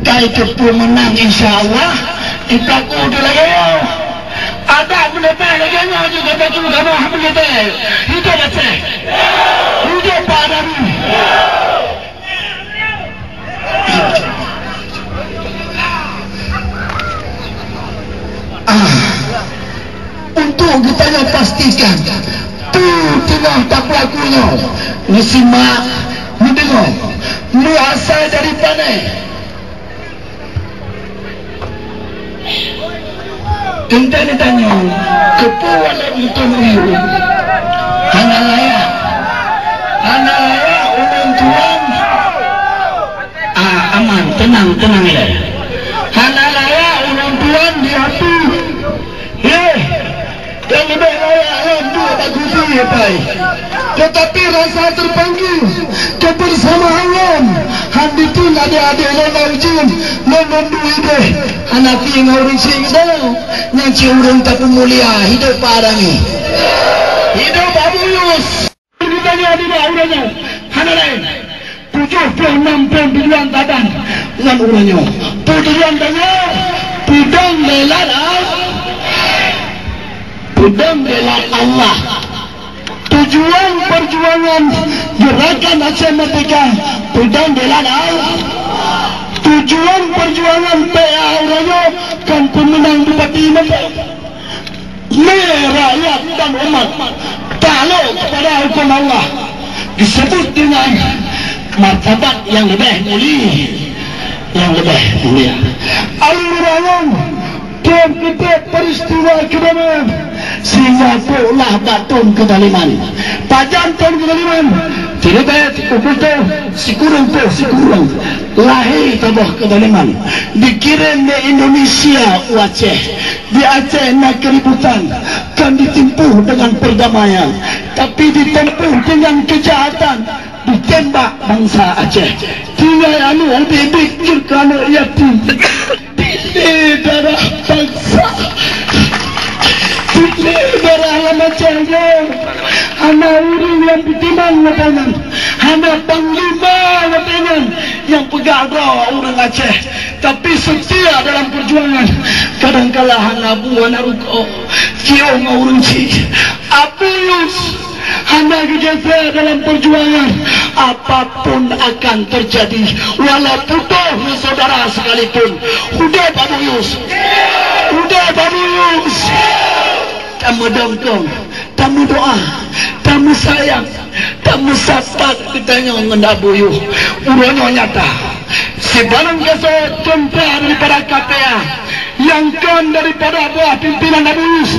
Kaya kepu menang insyaAllah Itaku di lagi ada menepek lagi juga batu kamu hamil kita hidup baca hidup padamu untuk kita pastikan tengah tak pelakunya nisimak mendengar berasal dari mana ente ditanya kepuan itu meriu hana layak ulun tuan aman tenang ya hana layak ulun tuan di hati yang lebih layak itu bagus ya baik tetapi rasa terpanggil kebersamaan handitin adik-adik lona ujin lona duide hanafi ngaurin singdal yang ciurun tapi mulia hidup parami hidup Abu Yus ditanya di uranya hana lain 76 bilion tadan dengan uranya tujuan tanya pudang bela Allah tujuan perjuangan gerakan Aceh Merdeka pudang bela Allah tujuan perjuangan PA uranya kan pemenang bupati rakyat dan umat takluk kepada hukum Allah disebut dengan martabat yang lebih mulia al-murayang dan kita peristiwa kedamaian sehingga pulah batun kedaliman pajantan kedaliman tidak ukutu sikurung lahir tabah kedaliman dikirim di Indonesia Aceh di Aceh nak keributan kan ditempuh dengan perdamaian tapi ditempuh dengan kejahatan ditembak bangsa Aceh tinggal lebih pikir kalau yatim pilih darah bangsa pilih darah lama cahaya hana urung yang ditimang ngatakan hana panglima ngatakan yang pegang roh orang Aceh tapi setia dalam perjuangan kadangkala hana buah naruko kiong urung ci Abiyus hana gejeser dalam perjuangan apapun akan terjadi walaupun saudara sekalipun udah Abu Yus tamu dongkong tamu doa tamu sayang tamu sapat ditanya ngendabuyuh uranya nyata sebarang kesel tempat daripada KPA yang kan daripada buah pimpinan Abu Yus